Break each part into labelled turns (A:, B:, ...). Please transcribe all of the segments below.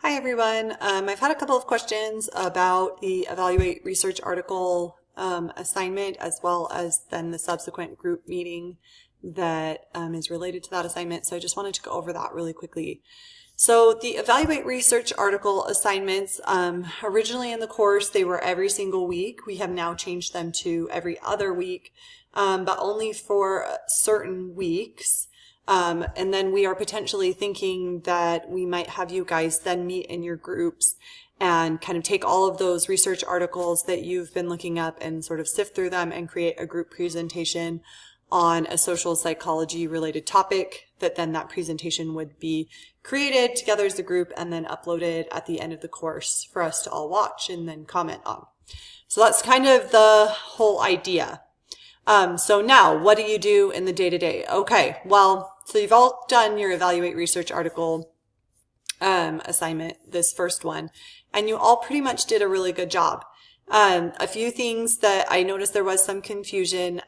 A: Hi everyone. I've had a couple of questions about the Evaluate Research article assignment, as well as then the subsequent group meeting that is related to that assignment. So I just wanted to go over that really quickly. So the Evaluate Research article assignments, originally in the course, they were every single week. We have now changed them to every other week, but only for certain weeks. And then we are potentially thinking that we might have you guys then meet in your groups and kind of take all of those research articles that you've been looking up and sort of sift through them and create a group presentation on a social psychology related topic, that then that presentation would be created together as a group and then uploaded at the end of the course for us to all watch and then comment on. So that's kind of the whole idea. So now, what do you do in the day-to-day? Okay, well, so you've all done your Evaluate Research article assignment, this first one, and you all pretty much did a really good job. A few things that I noticed there was some confusion.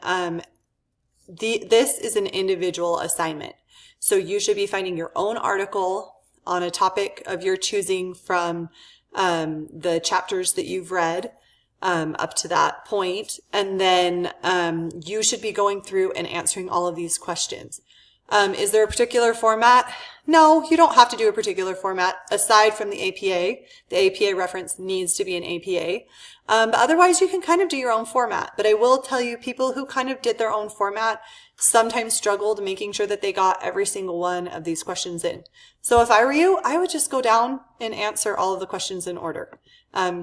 A: This is an individual assignment. So you should be finding your own article on a topic of your choosing from the chapters that you've read up to that point. And then you should be going through and answering all of these questions. Is there a particular format? No, you don't have to do a particular format aside from the APA. The APA reference needs to be an APA. But otherwise you can kind of do your own format. But I will tell you, people who kind of did their own format sometimes struggled making sure that they got every single one of these questions in. So if I were you, I would just go down and answer all of the questions in order.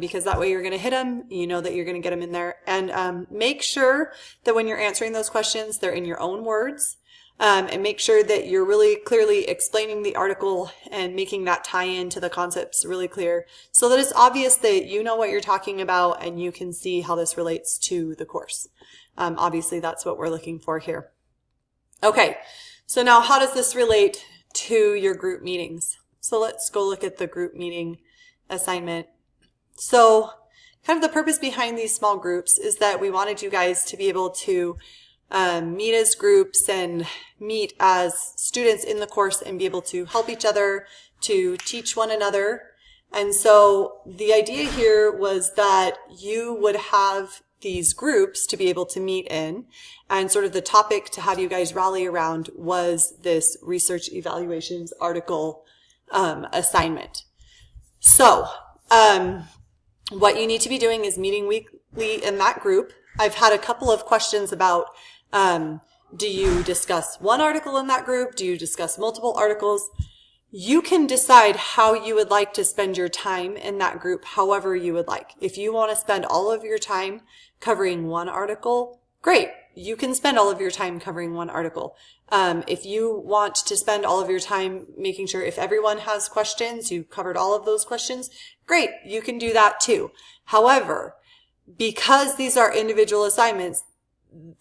A: Because that way you're going to hit them, you know that you're going to get them in there. And make sure that when you're answering those questions, they're in your own words. And make sure that you're really clearly explaining the article and making that tie in to the concepts really clear so that it's obvious that you know what you're talking about and you can see how this relates to the course. Obviously, that's what we're looking for here. Okay, so now how does this relate to your group meetings? So let's go look at the group meeting assignment. So kind of the purpose behind these small groups is that we wanted you guys to be able to meet as groups and meet as students in the course and be able to help each other, to teach one another. And so the idea here was that you would have these groups to be able to meet in, and sort of the topic to have you guys rally around was this research evaluations article assignment. So what you need to be doing is meeting weekly in that group. I've had a couple of questions about do you discuss one article in that group? Do you discuss multiple articles? You can decide how you would like to spend your time in that group, however you would like. If you want to spend all of your time covering one article, great. You can spend all of your time covering one article. If you want to spend all of your time making sure if everyone has questions, you covered all of those questions, great. You can do that too. However, because these are individual assignments,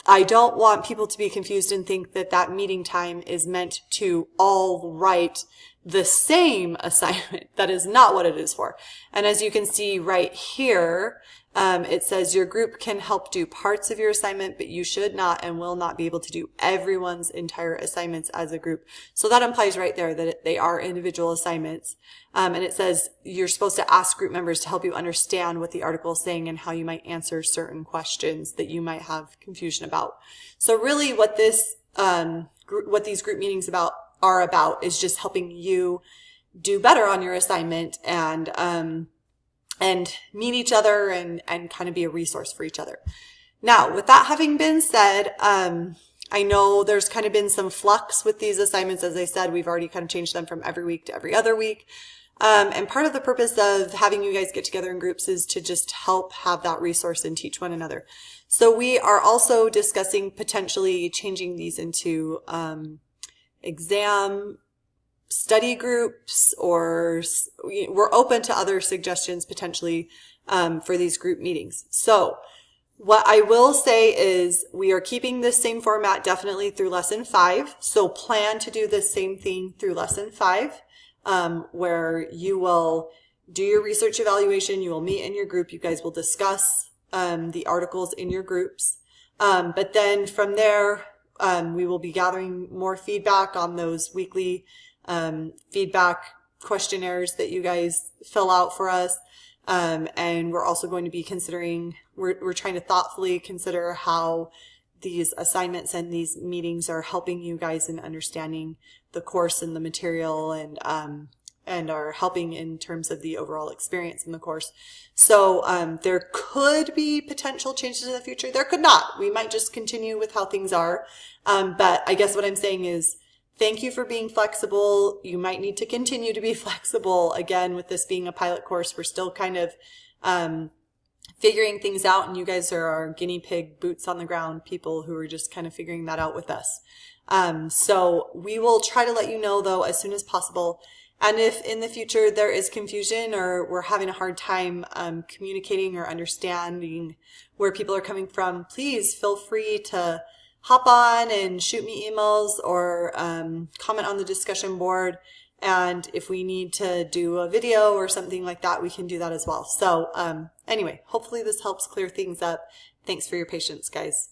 A: I don't want people to be confused and think that that meeting time is meant to all write the same assignment. That is not what it is for. And as you can see right here, it says your group can help do parts of your assignment, but you should not and will not be able to do everyone's entire assignments as a group. So that implies right there that they are individual assignments. And it says you're supposed to ask group members to help you understand what the article is saying and how you might answer certain questions that you might have confusion about. So really what this, what these group meetings are about is just helping you do better on your assignment and meet each other and kind of be a resource for each other. Now, with that having been said, I know there's kind of been some flux with these assignments. As I said, we've already kind of changed them from every week to every other week. And part of the purpose of having you guys get together in groups is to just help have that resource and teach one another. So we are also discussing potentially changing these into exam study groups, or we're open to other suggestions potentially for these group meetings. So what I will say is we are keeping this same format definitely through lesson 5. So plan to do the same thing through lesson 5, where you will do your research evaluation, you will meet in your group, you guys will discuss the articles in your groups. But then from there, we will be gathering more feedback on those weekly feedback questionnaires that you guys fill out for us. And we're also going to be considering, we're trying to thoughtfully consider how these assignments and these meetings are helping you guys in understanding the course and the material, and are helping in terms of the overall experience in the course. So there could be potential changes in the future. There could not. We might just continue with how things are. But I guess what I'm saying is, thank you for being flexible. You might need to continue to be flexible. Again, with this being a pilot course, we're still kind of figuring things out, and you guys are our guinea pig, boots on the ground people who are just kind of figuring that out with us. So we will try to let you know, though, as soon as possible. And if in the future there is confusion or we're having a hard time communicating or understanding where people are coming from, please feel free to hop on and shoot me emails or comment on the discussion board. And if we need to do a video or something like that, we can do that as well. So anyway, hopefully this helps clear things up. Thanks for your patience, guys.